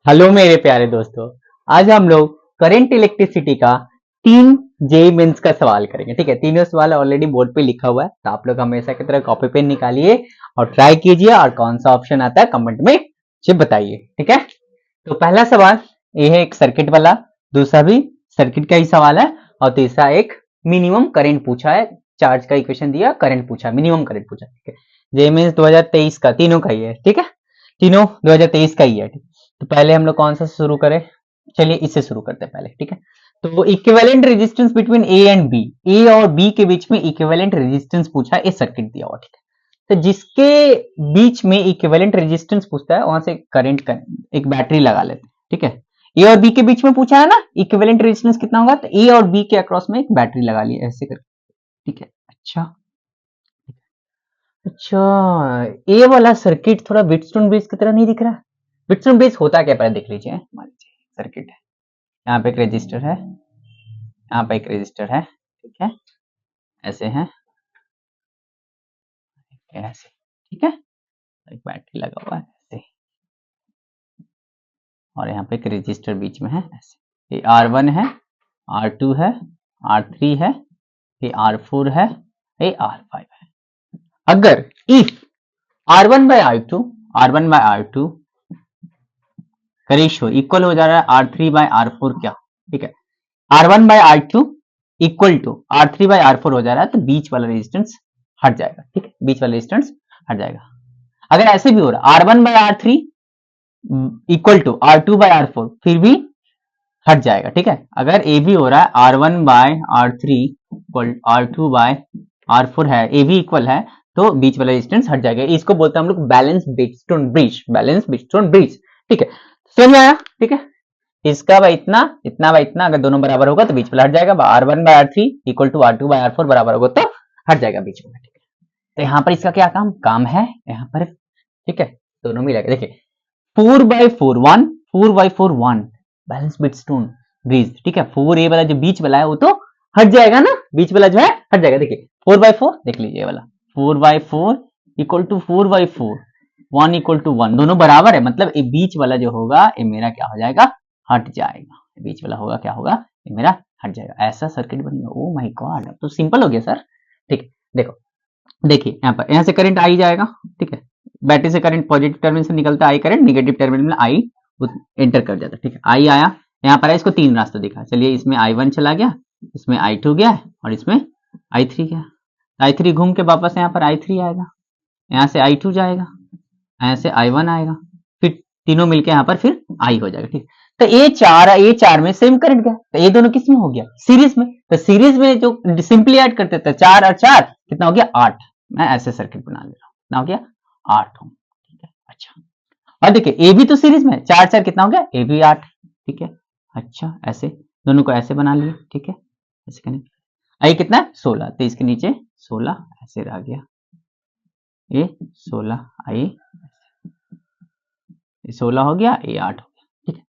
Hello मेरे प्यारे दोस्तों। आज हम लोग करंट इलेक्ट्रिसिटी का 3 जेई मेंस का सवाल करेंगे। ठीक है, तीनों सवाल ऑलरेडी बोर्ड पे लिखा हुआ है, तो आप लोग हमेशा की तरह कॉपी पेन निकालिए और ट्राई कीजिए और कौन सा ऑप्शन आता है कमेंट में मुझे बताइए। ठीक है, तो पहला सवाल ये है एक सर्किट वाला, दूसरा भी सर्किट का ही सवाल है और तीसरा एक मिनिमम करंट पूछा है। चार्ज का इक्वेशन दिया, करंट पूछा, मिनिमम करंट पूछा। ठीक है, जेई मेंस 2023 का तीनों का ही है। ठीक है, तीनों 2023 का ही है। तो पहले हम लोग कौन सा शुरू करें? चलिए इससे शुरू करते हैं पहले। ठीक है, तो equivalent resistance between A and B, A और बी के बीच में इक्विवेलेंट रेजिस्टेंस पूछा है, सर्किट दिया हुआ। ठीक है, तो जिसके बीच में इक्विवेलेंट रेजिस्टेंस पूछता है वहां से करंट का एक बैटरी लगा लेते हैं। ठीक है, ए और बी के बीच में पूछा है ना इक्विवेलेंट रेजिस्टेंस कितना होगा, तो ए और बी के अक्रॉस में एक बैटरी लगा लिया ऐसे करके। ठीक है, अच्छा अच्छा, ए वाला सर्किट थोड़ा व्हीटस्टोन ब्रिज की तरह नहीं दिख रहा। व्हीटस्टोन ब्रिज होता क्या, पहले देख लीजिए। मान लीजिए सर्किट है, यहाँ पे एक रजिस्टर है, यहाँ पे एक रजिस्टर है। ठीक है, ऐसे है, ऐसे। ठीक है, एक बैटरी लगा हुआ है ऐसे, और यहाँ पे एक रजिस्टर बीच में है ऐसे। ये R1 है, R2 है, R3 है, ये R4 है, ये R5 है। अगर if R1 bye R2, R1 bye R2 का रेशियो इक्वल हो जा रहा है R3 बाय R4 क्या? ठीक है, R1 bye R2 equal to R3 bye R4 हो जा रहा है, तो बीच वाला रेजिस्टेंस हट जाएगा। ठीक है, बीच वाला रेजिस्टेंस हट जाएगा। अगर ऐसे भी हो रहा R1 bye R3 equal to R2 bye R4, फिर भी हट जाएगा। ठीक है, अगर ए भी हो रहा है R1 bye R3 equal R2 bye R4 है, ए भी इक्वल है, तो बीच वाला रेजिस्टेंस हट जाएगा। इसको बोलते हैं हम लोग balance Wheatstone bridge, balance Wheatstone bridge. ठीक है, समझ में आया? ठीक है, इसका बाय इतना, इतना बाय इतना, अगर दोनों बराबर होगा तो बीच वाला हट जाएगा। R1 bye R3 equal to R2 bye R4 बराबर होगा तो हट जाएगा बीच में। ठीक है, तो यहाँ पर इसका क्या काम काम है यहाँ पर? ठीक है, दोनों मिला के देखिए, 4/4 1, 4/4 1 बैलेंस व्हीटस्टोन ब्रिज। ठीक है, 4A वाला जो बीच वाला है वो तो हट जाएगा ना, बीच वाला जो है हट जाएगा। देखिए 4/4 देख लीजिए वाला, 4/4 इक्वल टू 4/4, 1 इक्वल टू 1, दोनों बराबर है, मतलब ये बीच वाला जो होगा ये मेरा क्या हो जाएगा, हट जाएगा। बीच वाला होगा क्या होगा, ये मेरा हट जाएगा। ऐसा सर्किट बनेगा। ओ माय गॉड, अब तो सिंपल हो गया सर। ठीक है, देखो देखिए यहाँ पर, यहाँ से करंट आई जाएगा। ठीक है, बैटरी से करंट पॉजिटिव टर्मिनल से निकलता है, आई करंट निगेटिव टर्मिनल में आई एंटर कर जाता है। ठीक है, आई आया, यहाँ पर इसको तीन रास्ता दिखा। चलिए इसमें I1 चला गया, इसमें I2 गया और इसमें I3 गया। I3 घूम के वापस यहाँ पर I3 आएगा, यहाँ से I2 जाएगा, यहाँ से I1 आएगा, फिर तीनों मिलके यहाँ पर फिर I हो जाएगा। ठीक, तो ए चार में सेम करंट गया, तो ये दोनों किस में हो गया, सीरीज में। तो सीरीज में जो सिंपली ऐड करते थे, 4 और 4 कितना हो गया, 8। मैं ऐसे सर्किट बना ले रहा हूँ, कितना हो गया, 8 ओम। ठीक है, अच्छा, और देखिए ए भी तो सीरीज में, 4 4 कितना हो गया, ए भी 8। ठीक है, अच्छा, ऐसे दोनों को ऐसे बना लिए। ठीक है, ऐसे कनेक्ट, आई कितना है 16, तो इसके नीचे 16 ऐसे रह गया, ये 16 आई, 16 हो गया, ए 8 हो गया। ठीक है,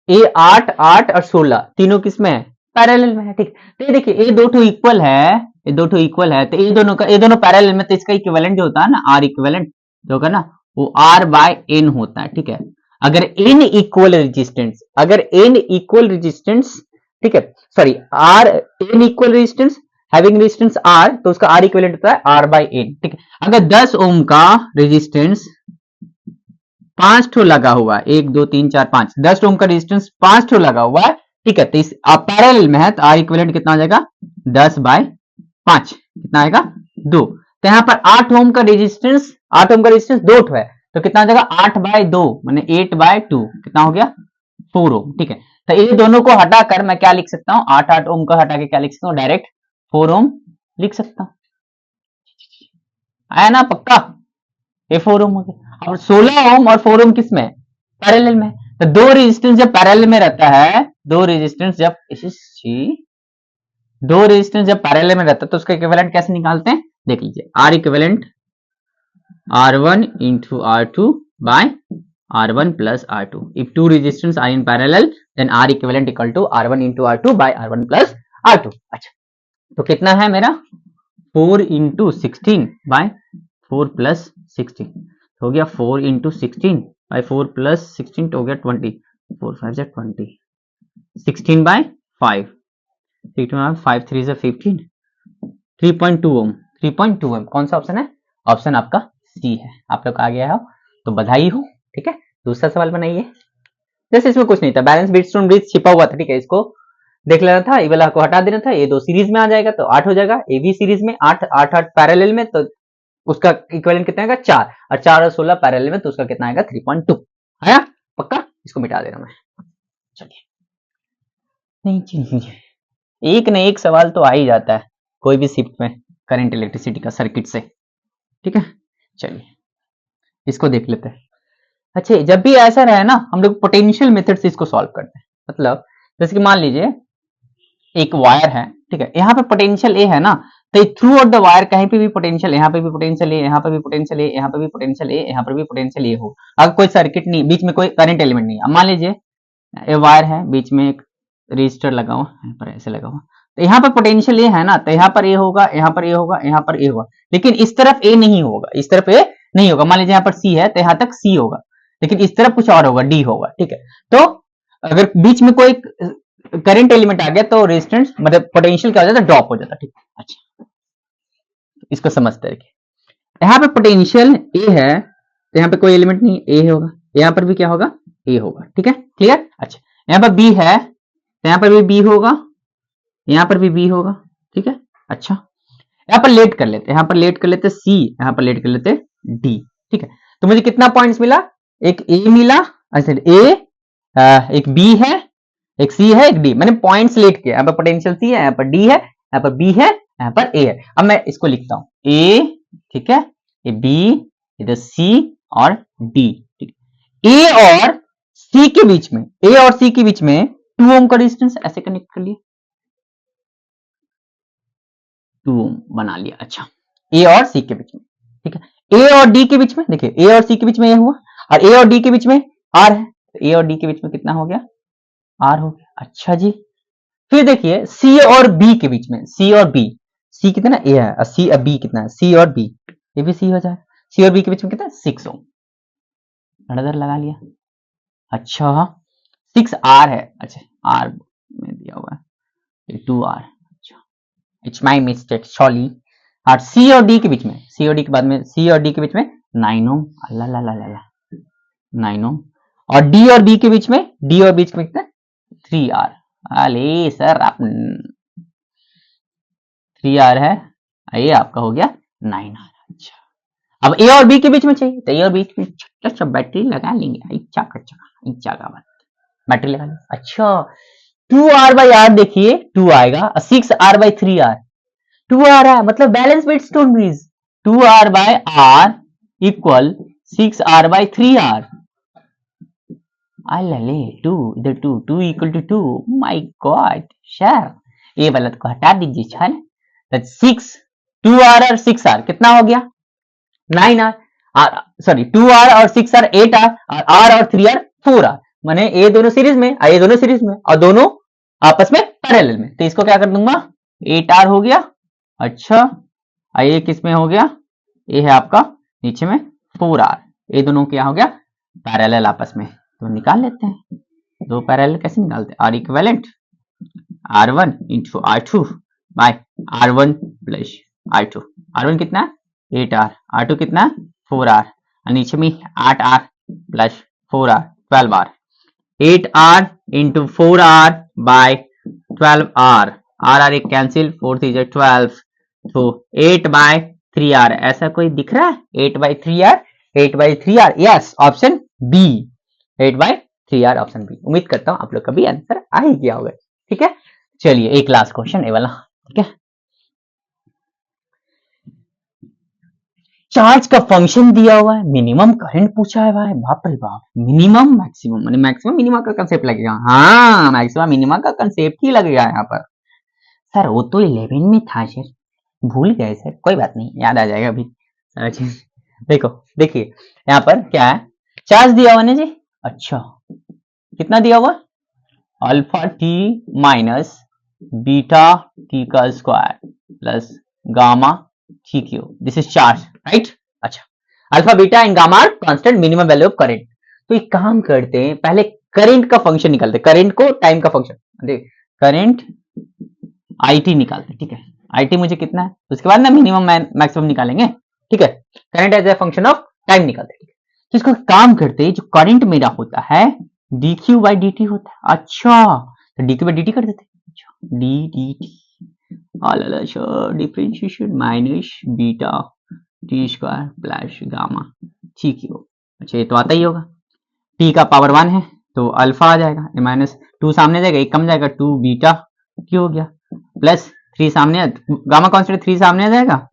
ए 8 8 और 16 तीनों किसमें है, पैरेलल में है। ठीक, तो ये देखिए ये दो ठो इक्वल है, ये दो ठो इक्वल है, तो ये दोनों का, ये दोनों पैरेलल में, तो इसका इक्विवेलेंट जो होता है ना, आर इक्विवेलेंट जो होगा ना, वो आर बाय एन होता है। ठीक है, अगर एन इक्वल रेजिस्टेंस, अगर एन इक्वल रेजिस्टेंस, ठीक है, sorry, R N equal resistance having resistance R, तो उसका आर इक्विवेलेंट होता है आर बाय एन। ठीक है, अगर 10 ओम का रेजिस्टेंस 5 ठो लगा हुआ है, 1 2 3 4 5, 10 ओम का रेजिस्टेंस 5 ठो लगा हुआ है। ठीक है, तो इस पैरेलल में है, तो आर इक्विवेलेंट कितना हो जाएगा, 10/5, कितना आएगा 2। तो यहाँ पर 8 ओम का रेजिस्टेंस, 8 ओम का रेजिस्टेंस 2 ठो है, तो कितना हो जाएगा 8/2 माने 8/2, कितना हो गया 4 ओम। ठीक है, तो ये दोनों को हटाकर मैं क्या लिख सकता हूँ, 8 ओम का हटा के क्या लिख सकता हूँ, डायरेक्ट 4 ओम लिख सकता हूँ। आया ना पक्का, ये 4 ओम हो गया। और 16 ओम और 4 ओम किस में, पैरेलल में। तो दो रेजिस्टेंस जब पैरेलल में रहता है, दो रेजिस्टेंस जब पैरेलल में रहता है, तो उसका इक्विवेलेंट कैसे निकालते हैं, देख लीजिए, R equivalent R1 into R2 by R1 plus R2. If two resistance are in parallel, then R equivalent equal to R1 into R2 by R1 plus R2. अच्छा, तो कितना है मेरा 4 into 16 by 4 plus 16, हो गया 4 into 16 बाई 4 प्लस 16 तो हो गया 20, 4 5 जा 20, 16 बाय 5, 5 3 जा 15, 3.2 ओम, 3.2 ओम। कौन सा ऑप्शन है? ऑप्शन आपका सी है। आप लोग आ गया हो तो बधाई हो। ठीक है, दूसरा सवाल बनाइए। जैसे इसमें कुछ नहीं था, बैलेंस बीटस्टोन ब्रिज छिपा हुआ था। ठीक है, इसको देख लेना था, ये वाला को हटा देना था, ये दो सीरीज में आ जाएगा तो 8 हो जाएगा। ए बी सीरीज में 8 8 8 पैरेलल में, तो उसका इक्विवेलेंट कितना आएगा 4, और 4 और 16 पैरेलल में, तो उसका कितना आएगा 3.2 आया। पक्का, इसको मिटा दे रहा हूं मैं। चलिए, नहीं एक न एक सवाल तो आ ही जाता है कोई भी शिफ्ट में करंट इलेक्ट्रिसिटी का सर्किट से। ठीक है, चलिए इसको देख लेते हैं। अच्छा, जब भी ऐसा रहे ना, हम लोग पोटेंशियल मेथड से इसको सॉल्व करते हैं। मतलब जैसे कि मान लीजिए एक वायर है, ठीक है, यहाँ पे पोटेंशियल ए है ना, तो थ्रू आउट द वायर कहीं पे भी पोटेंशियल, यहाँ पे भी पोटेंशियल ए, यहाँ पे भी पोटेंशियल ए, यहाँ पे भी पोटेंशियल ए, यहाँ पर भी पोटेंशियल ए हो, अगर कोई सर्किट नहीं, बीच में कोई करंट एलिमेंट नहीं है। अब मान लीजिए ये वायर है, बीच में एक रजिस्टर लगा हुआ, यहाँ पर ऐसे लगा हुआ, तो यहाँ पर पोटेंशियल ए है ना, तो यहाँ पर ए होगा, यहाँ पर ए होगा, यहाँ पर ए होगा, लेकिन इस तरफ ए नहीं होगा, इस तरफ ए नहीं होगा। मान लीजिए यहाँ पर सी है, तो यहाँ तक सी होगा, लेकिन इस तरफ कुछ और होगा, डी होगा। ठीक है, तो अगर बीच में कोई करंट एलिमेंट आ गया तो रेजिस्टेंस मतलब पोटेंशियल क्या हो जाता है, ड्रॉप हो जाता है। ठीक, अच्छा इसको समझते हैं। यहाँ पे पोटेंशियल ए है, तो यहाँ पे कोई एलिमेंट नहीं, ए होगा, यहाँ पर भी क्या होगा, ए होगा। ठीक है, क्लियर। अच्छा, यहाँ पर बी है, तो यहाँ पर भी बी होगा, यहाँ पर भी बी होगा। ठीक है, अच्छा यहाँ पर लेट कर लेते, यहाँ पर लेट कर लेते सी, यहाँ पर लेट कर लेते डी। ठीक है, तो मुझे कितना पॉइंट्स मिला, एक ए मिला, अच्छा ए, एक बी है, एक सी है, एक डी, मैंने पॉइंट्स लेट किया। यहाँ पर पोटेंशियल सी है, यहाँ पर डी है, यहाँ पर बी है, यहाँ पर ए है। अब मैं इसको लिखता हूं ए, ठीक है, ये बी, इधर सी और डी। ठीक, ए और सी के बीच में, ए और सी के बीच में 2 ओम का रेजिस्टेंस ऐसे कनेक्ट कर लिया, 2 ओम बना लिया। अच्छा, ए और सी के बीच में, ठीक है, ए और डी के बीच में, देखिए ए और सी के बीच में ये हुआ, और ए और डी के बीच में आर है, तो ए और डी के बीच में कितना हो गया, आर हो गया। अच्छा जी, फिर देखिए सी और बी के बीच में, सी और बी, सी कितना ए है और सी बी कितना है, सी और बी, ये भी सी हो जाए, सी और बी के बीच में कितना 6 ओम, धड़धड़ लगा लिया। अच्छा 6 आर है, अच्छा आर में दिया हुआ है 2 आर, अच्छा इट्स माय मिस्टेक सॉरी। और सी और डी के बीच में, सी और डी के बाद में, सी और डी के बीच में 9 ओम, अल्लाह ला ला ला 9 ओम, और डी और बी के बीच में, डी और बीच में कितना 3 आर, अरे सर आप 3 आर है, ये आपका हो गया 9 आर। अच्छा, अब ए और बी के बीच में चाहिए, तो ए और बी के बीच छोटा सा बैटरी लगा लेंगे, इच्छा का बात, बैटरी लगा लेंगे। अच्छा 2 आर बाई आर, देखिए 2 आएगा, 6 आर बाई 3 आर, 2 आर है, मतलब balance Wheatstone bridge, 2 R by R equal 6 R by 3 R, अल्ले 2, इधर 2, 2 equal to 2, my god sir, ये वाला को हटा दीजिए छल, 6 2 आर और 6 आर कितना हो गया 9 आर, सॉरी 2 आर और 6 आर 8 आर, और आर और 3 आर 4 आर, माने ये दोनों सीरीज में, ये दोनों सीरीज में, और दोनों आपस में पैरेलल में, तो इसको क्या कर दूंगा 8 आर हो गया। अच्छा, ये किस में हो गया, ये है आपका नीचे में 4 आर, ये दोनों क्या हो गया पैरेलल आपस में, तो निकाल लेते हैं। दो पैरेलल कैसे निकालते हैं, R equivalent R1 into R2 by R1 plus R2, R1 कितना 8R, R2 कितना 4R, और नीचे में 8R plus 4R 12R, 8R into 4R by 12R, R एक कैंसिल, 4 3 12, तो 8 बाय 3R, ऐसा कोई दिख रहा है 8 by 3R, 8 by 3R, yes option B, 8 by 3R option B. उम्मीद करता हूं आप लोग का भी आंसर आ ही गया होगा। ठीक है, चलिए एक लास्ट क्वेश्चन ये वाला, ठीक है, चार्ज का फंक्शन दिया हुआ है, मिनिमम करंट पूछा है भाई, बाप रे बाप, मिनिमम मैक्सिमम, माने मैक्सिमम मिनिमम का कंसेप्ट लगेगा, हाँ मैक्सिमम मिनिमम का कंसेप्ट ही लगेगा यहाँ पर। सर वो तो 11 में था सर, भूल गए सर, कोई बात नहीं याद आ जाएगा अभी सारा चीज। देखो देखिए यहाँ पर क्या है, चार्ज दिया हुआ ना जी, अच्छा कितना दिया हुआ, alpha t minus beta t का square plus gamma t cube, this is charge right. अच्छा, alpha beta and gamma are constant minimum value of current, तो एक काम करते हैं, पहले करंट का फंक्शन निकालते हैं, करंट को टाइम का फंक्शन, देख करंट IT निकालते हैं, ठीक है। IT मुझे कितना है, उसके बाद ना मिनिमम मैक्सिमम निकालेंगे, ठीक है। Current as a function of time निकालते हैं, ठीक है। तो इसको काम करते हैं, जो करंट मेरा होता है dq by dt होता है। अच्छा, तो dq by dt कर देते हैं, dt differentiation minus beta T square plus gamma, ठीक ही हो। अच्छा, ये तो आता ही होगा, टी का पावर 1 है तो अल्फा आ जाएगा, माइनस 2 सामने जाएगा, एक कम जाएगा, 2 बीटा क्यों हो गया, प्लस 3 सामने, गामा कांस्टेंट 3 सामने आ जाएगा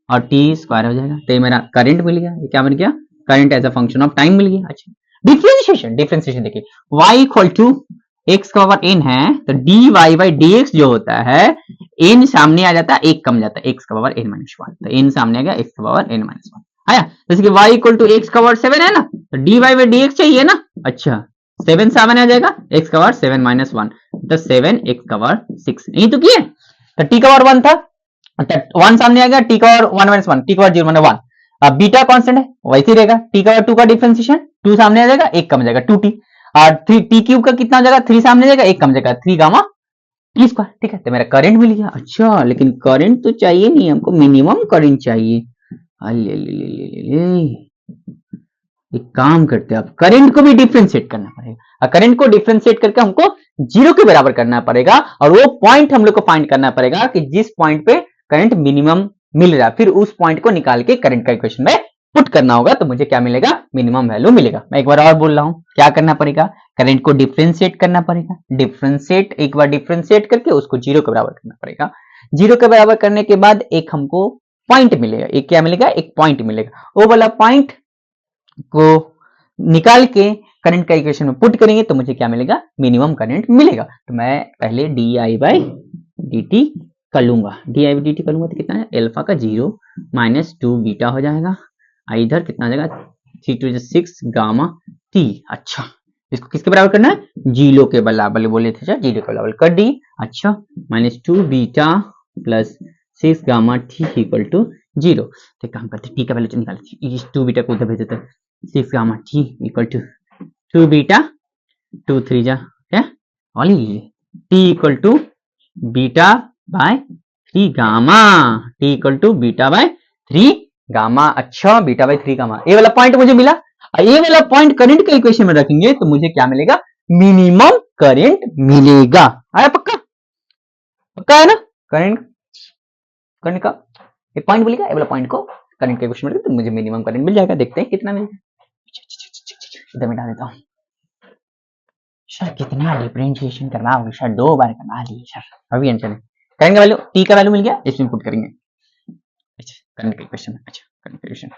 और टी स्क्वायर हो जाएगा। तो ये मेरा करंट मिल गया, ये क्या मिल गया, current as a function of time मिल गया। अच्छा, डिफरेंशिएशन देखिए, y इक्वल टू x का पावर n है तो dy बाई dx जो होता है, n सामने आ जाता है, एक कम जाता है, x का पावर n माइनस 1, तो n सामने आ गया, x का पावर n माइनस 1 आया। जैसे कि y इक्वल टू x का पावर 7 है ना, तो dy बाई dx चाहिए ना। अच्छा, 7 सामने आ जाएगा, x का पावर 7 माइनस 1, तो 7 x का पावर 6, नहीं तो किए, तो t का पावर 1 था, 1 सामने आ गया, t का पावर 1 माइनस 1, t का पावर 0 माइनस 1, अब बीटा कांस्टेंट है वैसे ही रहेगा, t का पावर 2 का डिफरेंशिएशन, 2 सामने आ जाएगा, एक कम जाएगा, 2t, और 3 t क्यूब का कितना हो जाएगा, 3 सामने आ जाएगा, एक कम जाएगा, 3 गामा टी स्क्वायर, ठीक है। तो मेरा करंट मिल गया। अच्छा, लेकिन करंट तो चाहिए नहीं हमको, मिनिमम करंट चाहिए। एक काम करते हैं, अब करंट को भी डिफरेंशिएट करना पड़ेगा, करंट को डिफरेंशिएट करके हमको 0 के बराबर करना पड़ेगा, और वो पॉइंट हम लोग को फाइंड करना पड़ेगा कि जिस पॉइंट पे करंट मिनिमम मिल रहा है, फिर उस पॉइंट को निकाल के करंट का इक्वेशन में पुट करना होगा, तो मुझे क्या मिलेगा, मिनिमम वैल्यू मिलेगा। मैं एक बार और बोल रहा हूं, क्या करना पड़ेगा, करंट को डिफरेंशिएट करना पड़ेगा, डिफरेंशिएट एक बार डिफरेंशिएट करके उसको 0 के बराबर करना पड़ेगा, 0 के बराबर करने के बाद एक हमको पॉइंट मिलेगा, एक क्या मिलेगा, एक पॉइंट मिलेगा, वो वाला पॉइंट को निकाल के करंट का इक्वेशन में पुट करेंगे तो मुझे क्या मिलेगा, मिनिमम करंट मिलेगा। तो मैं पहले डी बाई डी टी कर लूंगा, D I by D T कर लूंगा तो कितना है, अल्फा का 0 माइनस 2 बीटा हो जाएगा, इधर कितना आ जाएगा, 3 to 6 गामा टी। अच्छा, इसको किसके बराबर करना है, 0 के बराबर बोले थे, 0 के बराबर कर दी। अच्छा, minus 2 beta plus 6 gamma t equal to 0। तो काम करते, टी का वैल्यू निकालते, इस 2 बीटा को उधर भेज देते, 6 gamma t equal to 2 beta 2 3 जा क्या, all t equal to beta by 3 gamma, t equal to beta by 3 gamma. अच्छा, बीटा बाय 3 गामा, ये वाला पॉइंट मुझे मिला, ये वाला पॉइंट करंट के इक्वेशन में रखेंगे तो मुझे क्या मिलेगा, मिनिमम करंट मिलेगा। आया पक्का, पक्का है ना, करंट करंट का एक पॉइंट मिलेगा, ये वाला पॉइंट को करंट के इक्वेशन में रखेंगे तो मुझे मिनिमम करंट मिल जाएगा। देखते हैं कितना मिलेगा, इधर मिटा देता हूँ। सर कितना डिफरेंशिएशन करवाओगे सर, 2 बार करवा लिए सर, अभी आंसर है। करंट का वैल्यू, टी का वैल्यू मिल गया, इसमें पुट करेंगे। अच्छा, करंट का इक्वेशन, अच्छा करंट का इक्वेशन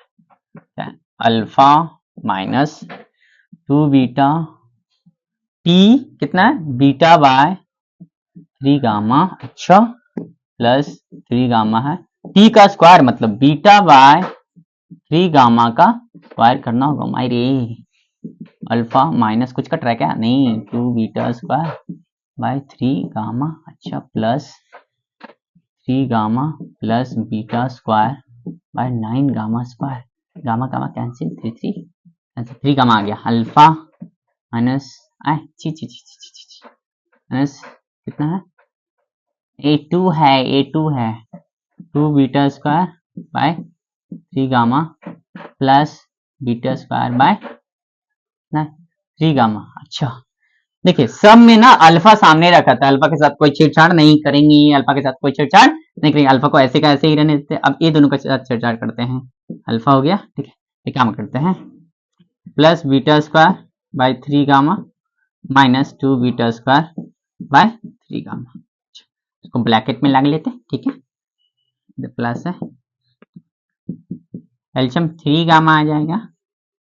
क्या है, अल्फा माइनस 2 बीटा टी कितना है, बीटा बाय 3 गामा, अच्छा प्लस 3 गामा है, टी का स्क्वायर मतलब बीटा बाय 3 गामा का स्क्वायर करना होगा, मायरे अल्फा माइनस कुछ कट रहा है क्या, नहीं 2 बीटा स्क्वायर बाय 3 गामा, अच्छा plus 3 gamma plus beta square by 9 gamma square, gamma gamma cancel, 3 gamma आ गया, अल्फा माइनस माइनस कितना है, A2 है, A2 है 2 beta square by 3 gamma plus beta square by 3 gamma. अच्छा, देखिए सब में ना अल्फा सामने रखा था, अल्फा के साथ कोई छेड़छाड़ नहीं करेंगे, अल्फा के साथ कोई छेड़छाड़ नहीं करेंगे, अल्फा को ऐसे का ऐसे ही रहने देते। अब ये दोनों के साथ छेड़छाड़ करते हैं, अल्फा हो गया, ठीक है, ये काम करते हैं, plus beta square by 3 gamma minus 2 beta square by 3 gamma, इसको ब्रैकेट में लगा लेते हैं, ठीक है, प्लस है एल्शियम 3 गामा आ जाएगा,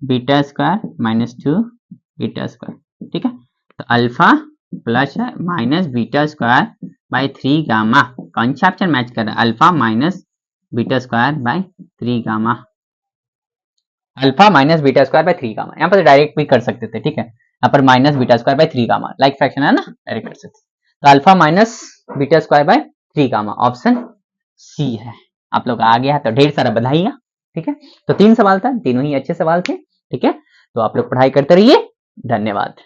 beta square minus 2 beta square, ठीक है। तो अल्फा प्लस है minus beta square by 3 gamma, कौन सा ऑप्शन मैच कर रहा है, alpha minus beta square by 3 gamma, alpha minus beta square by 3 gamma, यहाँ पर डायरेक्ट भी कर सकते थे, ठीक है, यहाँ पर minus beta square by 3 gamma like fraction है ना, डायरेक्ट कर सकते। तो alpha minus beta square by 3 gamma option C है। आप लोग आ गया तो ढेर सारा बधाइयां, ठीक है। तो 3 सवाल था, तीनों ही अच्छे सवाल थे, ठीक है। तो आप लोग पढ़ाई करते रहिए। धन्यवाद।